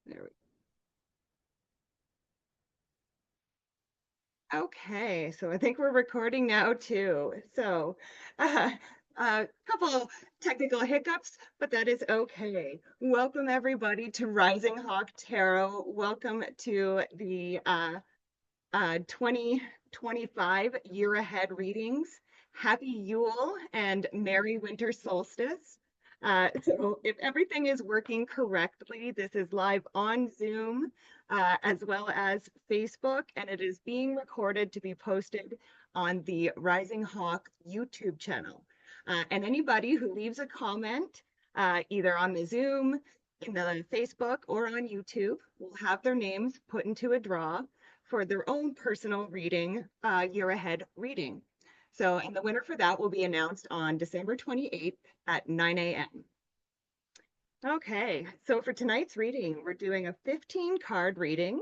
There we Okay, so I think we're recording now too. So, uh, a couple technical hiccups, but that is okay. Welcome everybody to Rising Hawk Tarot. Welcome to the 2025 year ahead readings. Happy Yule and Merry Winter Solstice. So if everything is working correctly, this is live on Zoom as well as Facebook, and it is being recorded to be posted on the Rising Hawk YouTube channel. And anybody who leaves a comment, either on the Zoom, in the Facebook, or on YouTube, will have their names put into a draw for their own personal reading, year ahead reading. So, and the winner for that will be announced on December 28th at 9 a.m. Okay, so for tonight's reading, we're doing a 15 card reading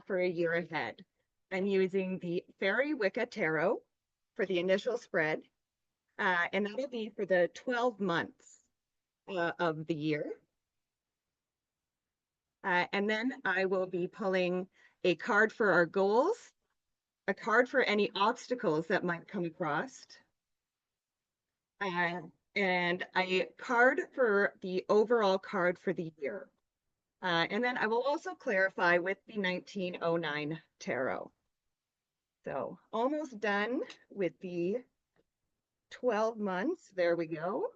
for a year ahead. I'm using the Fairy Wicca Tarot for the initial spread, and that'll be for the 12 months of the year. And then I will be pulling a card for our goals, a card for any obstacles that might come across, uh, and a card for the overall card for the year. And then I will also clarify with the 1909 tarot. So almost done with the 12 months. There we go.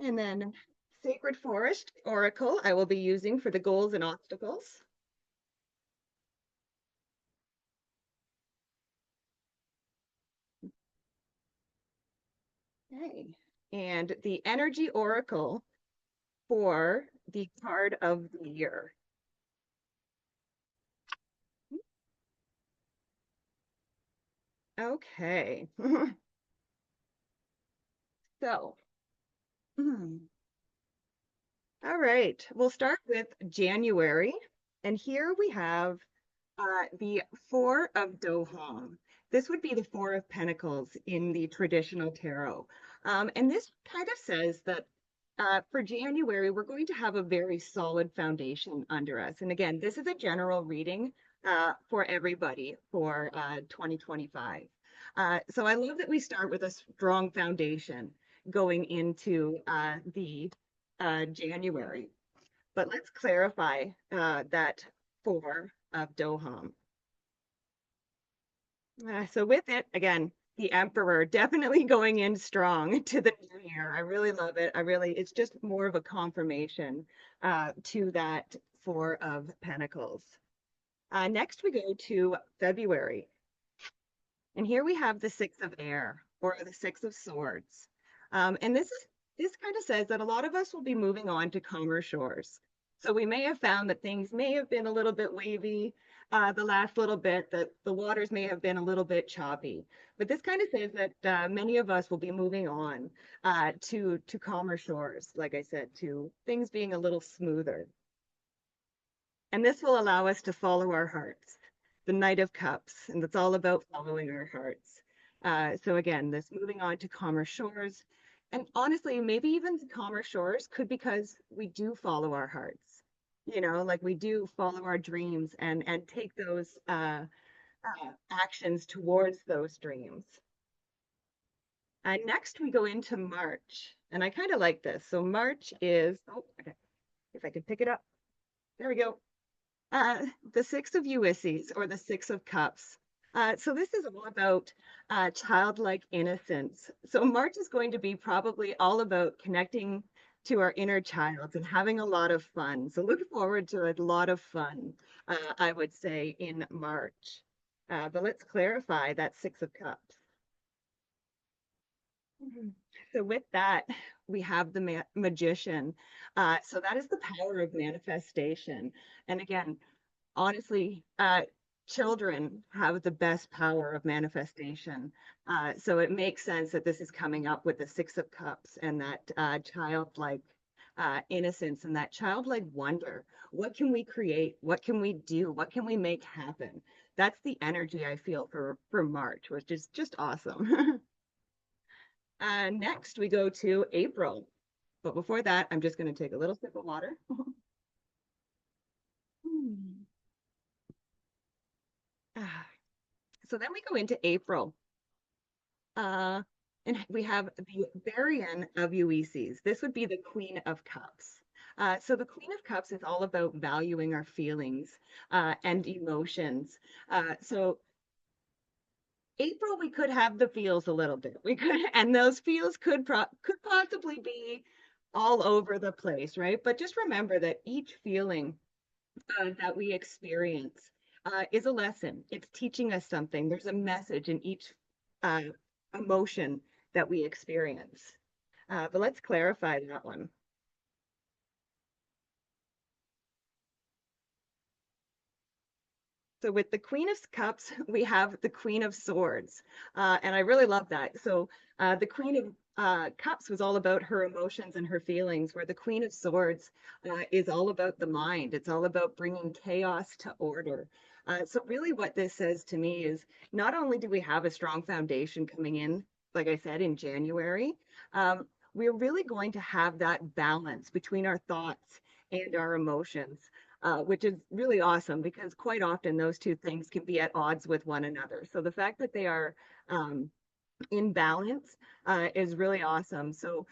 And then Sacred Forest Oracle I will be using for the goals and obstacles. Okay. And the Energy Oracle for the card of the year. Okay. So, all right, we'll start with January. And here we have the Four of Dohom. This would be the Four of Pentacles in the traditional tarot. And this kind of says that for January, we're going to have a very solid foundation under us. And again, this is a general reading for everybody for 2025. So I love that we start with a strong foundation going into the January. But let's clarify that Four of Doham. So with it, again, the Emperor definitely going in strong to the new year. I really love it. It's just more of a confirmation to that Four of Pentacles. Next, we go to February. And here we have the Six of Air, or the Six of Swords. And this kind of says that a lot of us will be moving on to calmer shores. So we may have found that things may have been a little bit wavy the last little bit, that the waters may have been a little bit choppy. But this kind of says that many of us will be moving on to calmer shores, like I said, to things being a little smoother. And this will allow us to follow our hearts, the Knight of Cups, and it's all about following our hearts. So again, this moving on to calmer shores. And honestly, maybe even the calmer shores could because we do follow our hearts. Like we do follow our dreams and take those actions towards those dreams. Next, we go into March, and I kind of like this. So March is, oh, okay, if I could pick it up, there we go. The Six of Ulysses, or the Six of Cups. So this is all about childlike innocence. So March is going to be probably all about connecting to our inner child and having a lot of fun. So look forward to a lot of fun, I would say, in March. But let's clarify that Six of Cups. Mhm. So with that, we have the magician. So that is the power of manifestation. And again, honestly, children have the best power of manifestation. So it makes sense that this is coming up with the Six of Cups and that childlike innocence and that childlike wonder. What can we create? What can we do? What can we make happen? That's the energy I feel for March, which is just awesome. Next, we go to April. But before that, I'm just going to take a little sip of water. Ah, So then we go into April. Uh, and we have the Varian of Ulysses. This would be the Queen of Cups. So the Queen of Cups is all about valuing our feelings and emotions. So April, we could have the feels a little bit. We could, and those feels could possibly be all over the place, right? But just remember that each feeling that we experience is a lesson. It's teaching us something. There's a message in each uh, emotion that we experience. But let's clarify that one. So with the Queen of Cups, we have the Queen of Swords. And I really love that. So the Queen of Cups was all about her emotions and her feelings, where the Queen of Swords is all about the mind. It's all about bringing chaos to order. So really what this says to me is not only do we have a strong foundation coming in, like I said, in January, we're really going to have that balance between our thoughts and our emotions, which is really awesome because quite often those two things can be at odds with one another. So the fact that they are um, in balance is really awesome. So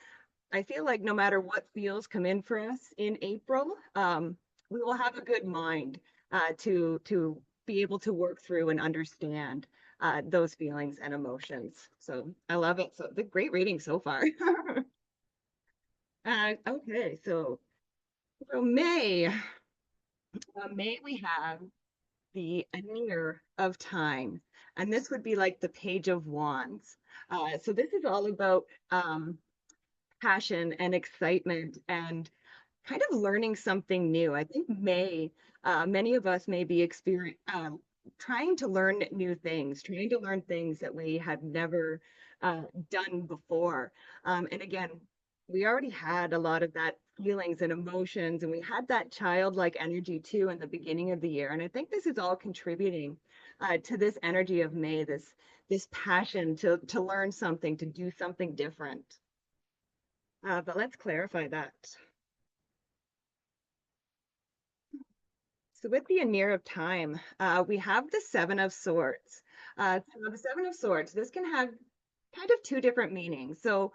I feel like no matter what feels come in for us in April, we will have a good mind to be able to work through and understand those feelings and emotions. So I love it. So the great reading so far. Okay, so May we have the Anear of Time, and this would be like the Page of Wands. So this is all about passion and excitement and kind of learning something new. I think many of us may be trying to learn new things, trying to learn things that we had never done before. And again, we already had a lot of that feelings and emotions, and we had that childlike energy too in the beginning of the year. And I think this is all contributing to this energy of May, this passion to learn something, to do something different. But let's clarify that. So with the Anear of Time, we have the Seven of Swords. So the Seven of Swords, this can have kind of two different meanings. So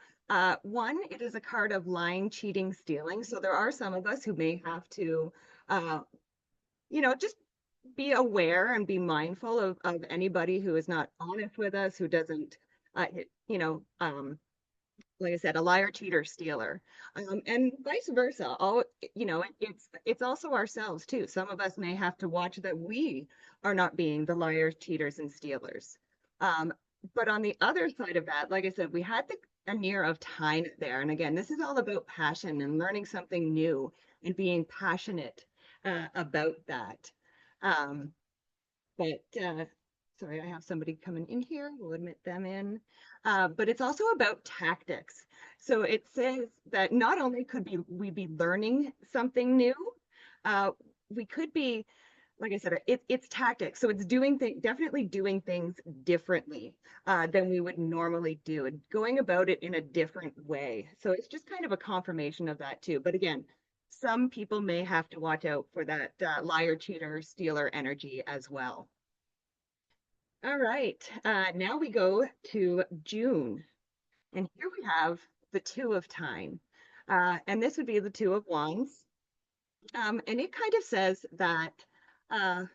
one, it is a card of lying, cheating, stealing. So there are some of us who may have to, uh, just be aware and be mindful of anybody who is not honest with us, who doesn't, you know, like I said, a liar, cheater, stealer, and vice versa. It's also ourselves too. Some of us may have to watch that we are not being the liars, cheaters, and stealers. Um, but on the other side of that, like I said, we had the Anear of Time there, and again, this is all about passion and learning something new and being passionate about that. Um, but sorry, I have somebody coming in here. We'll admit them in. But it's also about tactics. So it says that not only we be learning something new, uh, we could be, like I said, it's tactics. So it's definitely doing things differently than we would normally do, and going about it in a different way. So it's just kind of a confirmation of that too. But again, some people may have to watch out for that liar, cheater, stealer energy as well. All right, now we go to June, and here we have the Two of Time, and this would be the Two of Wands, and it kind of says that uh,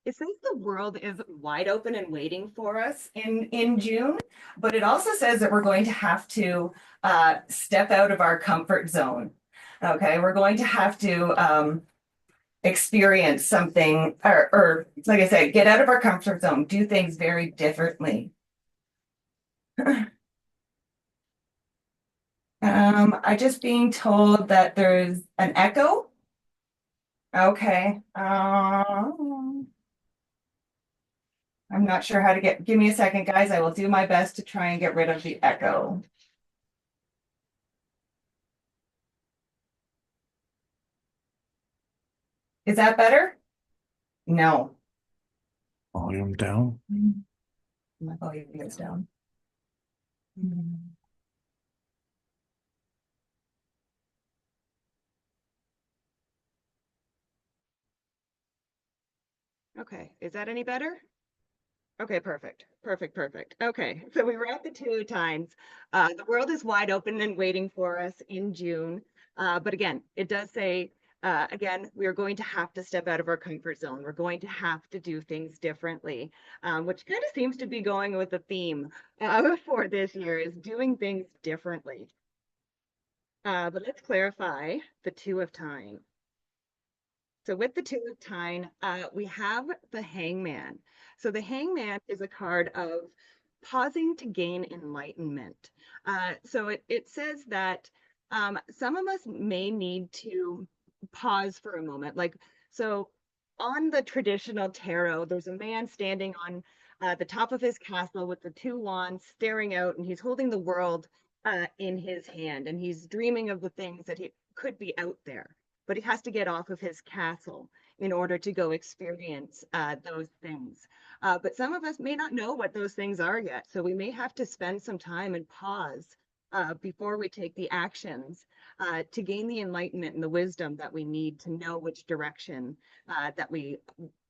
it says the world is wide open and waiting for us in June, but it also says that we're going to have to step out of our comfort zone. Okay, we're going to have to experience something, or like I said, get out of our comfort zone, do things very differently. I just being told that there's an echo. Okay. I'm not sure how to give me a second, guys. I will do my best to try and get rid of the echo. Is that better? No. Volume down. My volume is down. Mm. Okay, is that any better? Okay, perfect. Perfect, perfect. Okay, so we were at the Two of Times. The world is wide open and waiting for us in June. But again, it does say, again, we are going to have to step out of our comfort zone. We're going to have to do things differently, which kind of seems to be going with the theme for this year is doing things differently. But let's clarify the Two of Time. So with the Two of Time, we have the Hangman. So the Hangman is a card of pausing to gain enlightenment. So it says that some of us may need to pause for a moment. Like, so on the traditional tarot, there's a man standing on the top of his castle with the two wands staring out, and he's holding the world in his hand, and he's dreaming of the things that he could be out there, but he has to get off of his castle in order to go experience those things. But some of us may not know what those things are yet. So we may have to spend some time and pause before we take the actions to gain the enlightenment and the wisdom that we need to know which direction that we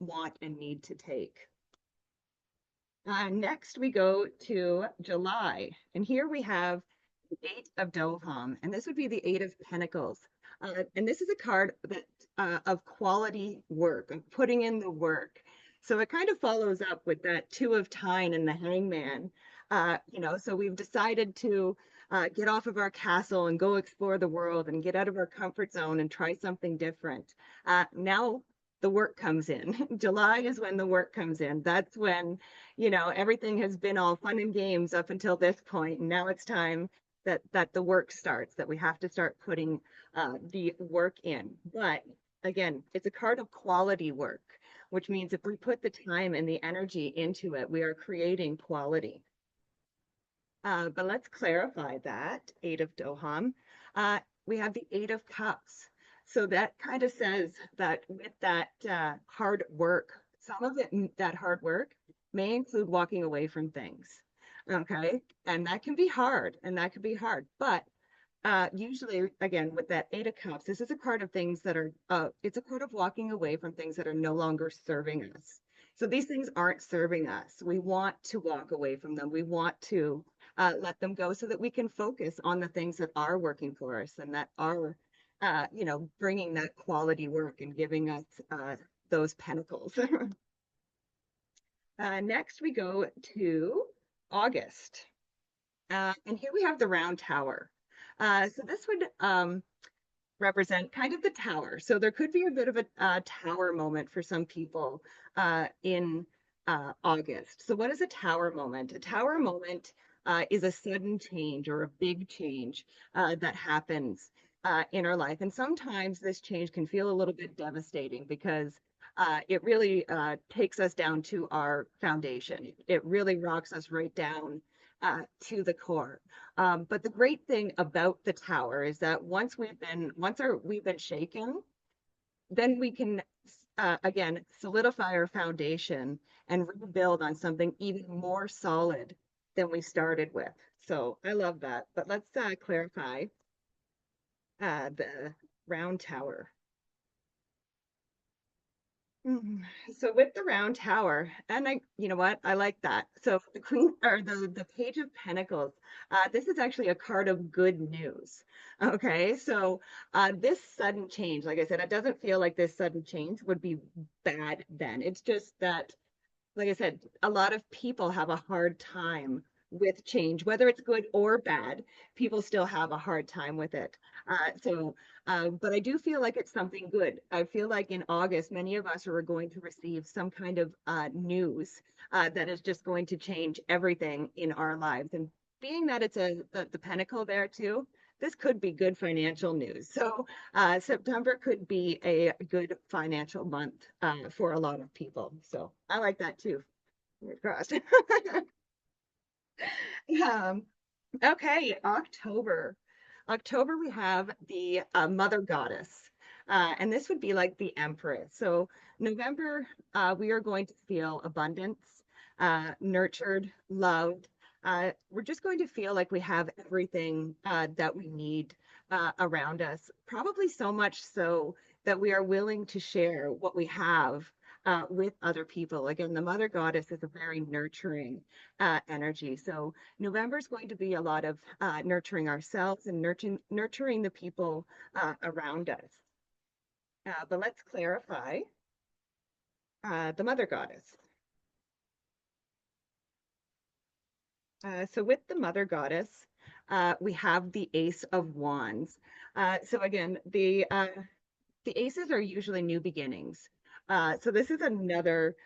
want and need to take. Next, we go to July. And here we have the Eight of Doham, and this would be the Eight of Pentacles. And this is a card that of quality work, of putting in the work. So it kind of follows up with that Two of Time and the Hangman. So we've decided to get off of our castle and go explore the world and get out of our comfort zone and try something different. Now the work comes in. July is when the work comes in. That's when, everything has been all fun and games up until this point. And now it's time that the work starts, that we have to start putting the work in. But again, it's a card of quality work, which means if we put the time and the energy into it, we are creating quality. But let's clarify that Eight of Doham. We have the Eight of Cups. So that kind of says that with that hard work, some of it, that hard work may include walking away from things. Okay. And that can be hard, and that can be hard. But usually, again, with that Eight of Cups, this is a card of things that are, it's a card of walking away from things that are no longer serving us. So these things aren't serving us. We want to walk away from them. We want to let them go so that we can focus on the things that are working for us and that are, bringing that quality work and giving us those pentacles. Next, we go to August. And here we have the Round Tower. So this would represent kind of the tower. So there could be a bit of a tower moment for some people in August. So what is a tower moment? A tower moment is a sudden change or a big change that happens in our life. And sometimes this change can feel a little bit devastating because it really takes us down to our foundation. It really rocks us right down to the core. But the great thing about the tower is that we've been shaken, then we can again solidify our foundation and rebuild on something even more solid than we started with. So I love that. But let's clarify the Round Tower. So with the Round Tower, and you know what, I like that. So the Queen or the Page of Pentacles, this is actually a card of good news. Okay, so this sudden change, like I said, it doesn't feel like this sudden change would be bad then. It's just that, like I said, a lot of people have a hard time with change, whether it's good or bad. People still have a hard time with it. But I do feel like it's something good. I feel like in August, many of us are going to receive some kind of news that is just going to change everything in our lives. And being that it's the pentacle there too, this could be good financial news. So September could be a good financial month for a lot of people. So I like that too. Fingers crossed. Um, okay, October. October, we have the Mother Goddess. And this would be like the Empress. So November, we are going to feel abundance, nurtured, loved. We're just going to feel like we have everything that we need around us. Probably so much so that we are willing to share what we have with other people. Again, the mother goddess is a very nurturing energy. So November is going to be a lot of nurturing ourselves and nurturing the people around us. But let's clarify the mother goddess. So with the mother goddess, we have the Ace of Wands. So again, the aces are usually new beginnings. So this is another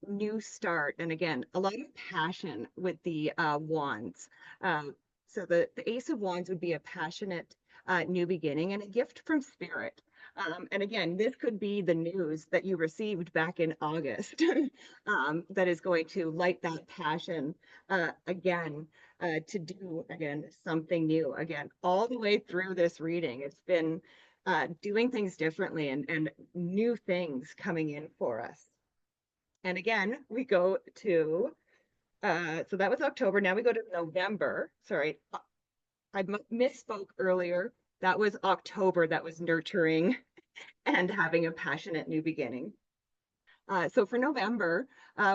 new start. And again, a lot of passion with the wands. So the Ace of Wands would be a passionate new beginning and a gift from spirit. And again, this could be the news that you received back in August that is going to light that passion again to do again something new again all the way through this reading. It's been doing things differently and new things coming in for us. And again, we go to, so that was October. Now we go to November. Sorry, I misspoke earlier. That was October. That was nurturing and having a passionate new beginning. So for November,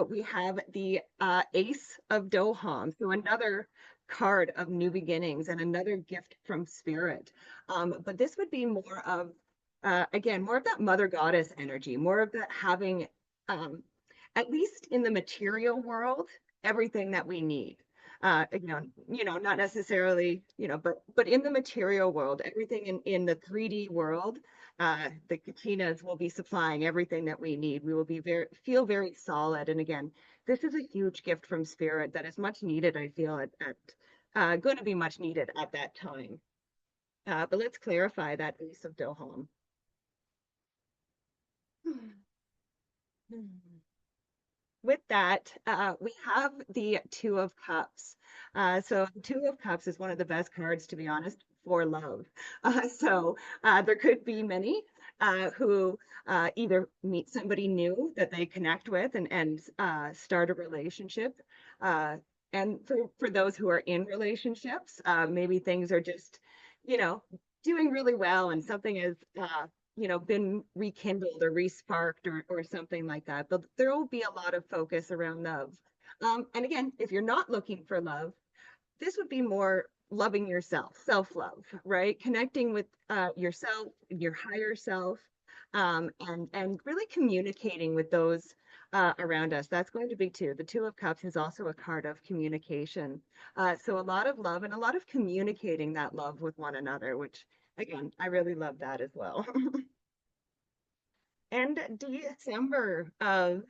we have the Ace of Doham. So another card of new beginnings and another gift from spirit. But this would be more of, again, more of that mother goddess energy, more of that having, at least in the material world, everything that we need. Not necessarily, but in the material world, everything in the 3D world, the Kachinas will be supplying everything that we need. We will be feel very solid. And again, this is a huge gift from spirit that is much needed, I feel, at going to be much needed at that time. But let's clarify that Ace of Doham. With that, we have the Two of Cups. So the Two of Cups is one of the best cards, to be honest, for love. There could be many who either meet somebody new that they connect with and start a relationship. And for those who are in relationships, maybe things are just, you know, doing really well and something is been rekindled or resparked or something like that. But there will be a lot of focus around love. And again, if you're not looking for love, this would be more loving yourself, self-love, right? Connecting with yourself, your higher self, and really communicating with those around us. That's going to be two. The Two of Cups is also a card of communication. So a lot of love and a lot of communicating that love with one another, which again, I really love that as well. And December of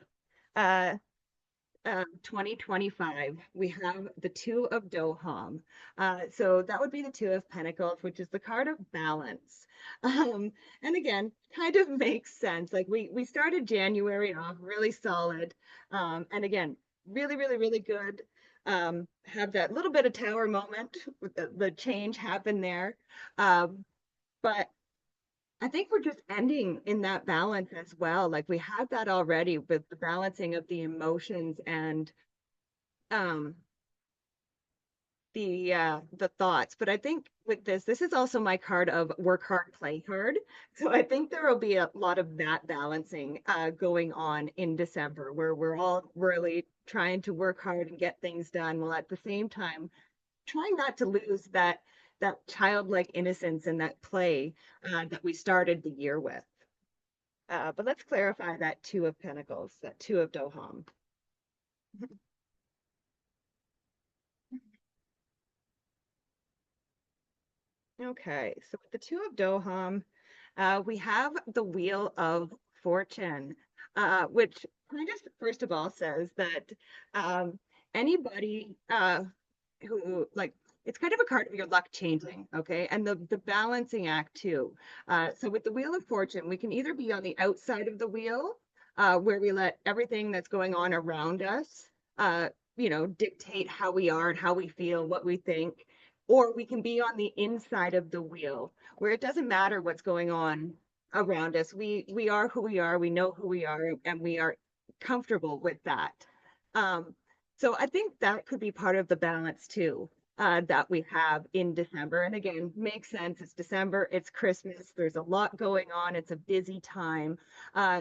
uh, 2025, we have the Two of Doham. So that would be the Two of Pentacles, which is the card of balance. And again, kind of makes sense. Like we started January off really solid. And again, really, really, really good. Have that little bit of tower moment with the change happen there. But I think we're just ending in that balance as well. Like we had that already with the balancing of the emotions and um the thoughts. But I think with this is also my card of work hard, play hard. So I think there will be a lot of that balancing going on in December where we're all really trying to work hard and get things done while at the same time trying not to lose that childlike innocence and that play that we started the year with. But let's clarify that Two of Pentacles, that Two of Doham. Okay, so with the Two of Doham, we have the Wheel of Fortune, which kind of first of all says that anybody who like it's kind of a card of your luck changing, okay? And the balancing act too. So with the Wheel of Fortune, we can either be on the outside of the wheel, where we let everything that's going on around us, dictate how we are and how we feel, what we think, or we can be on the inside of the wheel, where it doesn't matter what's going on around us. We are who we are, we know who we are, and we are comfortable with that. So I think that could be part of the balance too, that we have in December. And again, makes sense. It's December, it's Christmas, there's a lot going on, it's a busy time.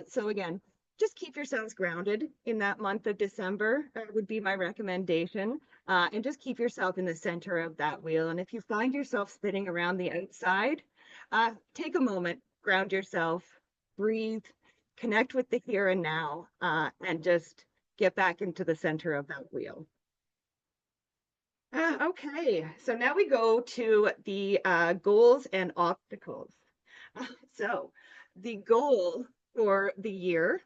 So again, just keep yourselves grounded in that month of December, would be my recommendation. And just keep yourself in the center of that wheel. And if you find yourself spinning around the outside, take a moment, ground yourself, breathe, connect with the here and now, and just get back into the center of that wheel. Okay, so now we go to the goals and obstacles. So the goal for the year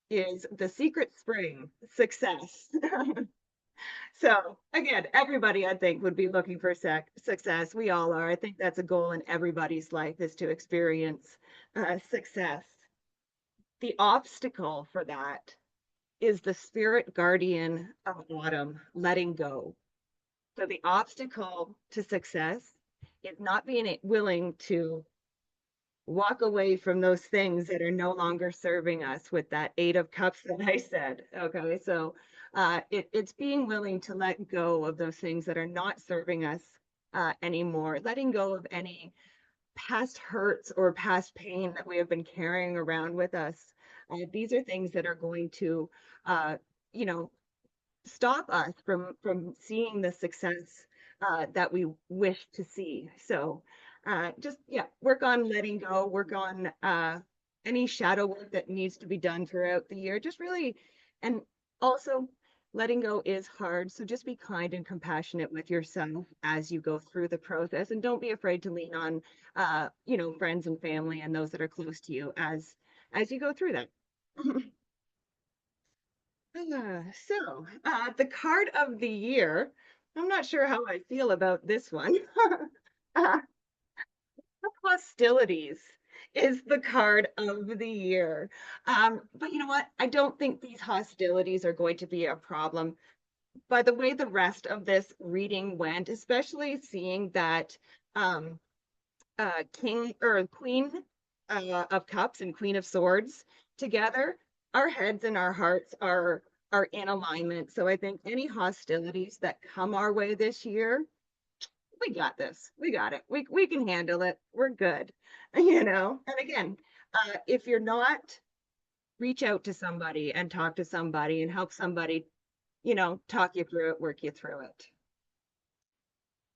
is the secret spring success. So again, everybody I think would be looking for success. We all are. I think that's a goal in everybody's life is to experience success. The obstacle for that is the spirit guardian of autumn, letting go. So the obstacle to success is not being willing to walk away from those things that are no longer serving us with that 8 of Cups that I said. Okay, so it's being willing to let go of those things that are not serving us anymore, letting go of any past hurts or past pain that we have been carrying around with us. These are things that are going to, uh, you know, stop us from seeing the success that we wish to see. So just yeah, work on letting go, work on any shadow work that needs to be done throughout the year. Just really, and also letting go is hard. So just be kind and compassionate with yourself as you go through the process, and don't be afraid to lean on friends and family and those that are close to you as you go through that. The card of the year. I'm not sure how I feel about this one. uh, Hostilities is the card of the year. But you know what? I don't think these hostilities are going to be a problem. By the way, the rest of this reading went, especially seeing that um, King or Queen of Cups and Queen of Swords together, our heads and our hearts are in alignment. So I think any hostilities that come our way this year, we got this. We got it. We can handle it. We're good. And again, if you're not, reach out to somebody and talk to somebody and help somebody, talk you through it, work you through it.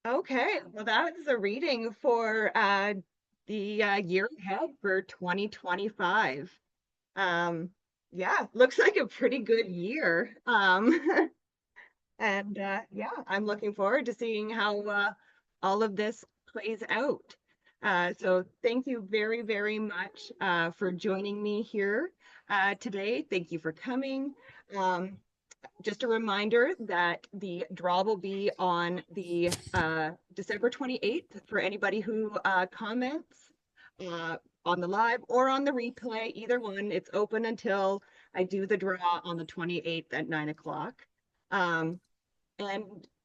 Okay, well, that was a reading for the year ahead for 2025. Um, yeah, looks like a pretty good year. And yeah, I'm looking forward to seeing how all of this plays out. So thank you very, very much for joining me here today. Thank you for coming. Um, just a reminder that the draw will be on the December 28th for anybody who comments uh, on the live or on the replay, either one. It's open until I do the draw on the 28th at 9 o'clock. And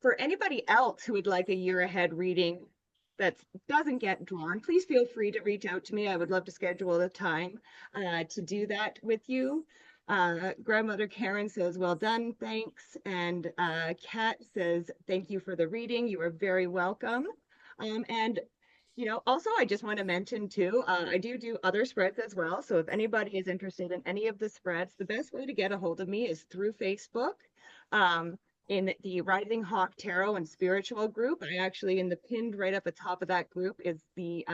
for anybody else who would like a year ahead reading that doesn't get drawn, please feel free to reach out to me. I would love to schedule a time to do that with you. Grandmother Karen says, well done, thanks. And Kat says, thank you for the reading. You are very welcome. And also, I just want to mention too, I do other spreads as well. So if anybody is interested in any of the spreads, the best way to get a hold of me is through Facebook. In the Rising Hawk Tarot and Spiritual group. I actually, in the pinned right at the top of that group, is the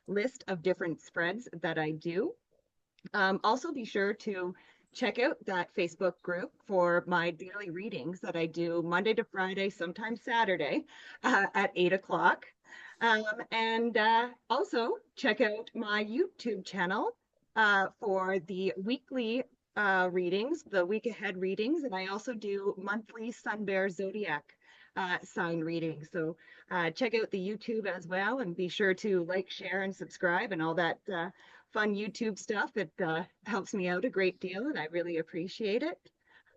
list of different spreads that I do. Also, be sure to check out that Facebook group for my daily readings that I do Monday to Friday, sometimes Saturday at 8 o'clock. And also check out my YouTube channel for the weekly readings, the week ahead readings, and I also do monthly Sun Bear Zodiac sign readings. So check out the YouTube as well, and be sure to like, share, and subscribe, and all that fun YouTube stuff. It helps me out a great deal, and I really appreciate it.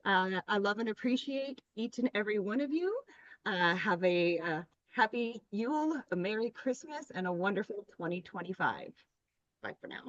I love and appreciate each and every one of you. Have a happy Yule, a Merry Christmas, and a wonderful 2025. Bye for now.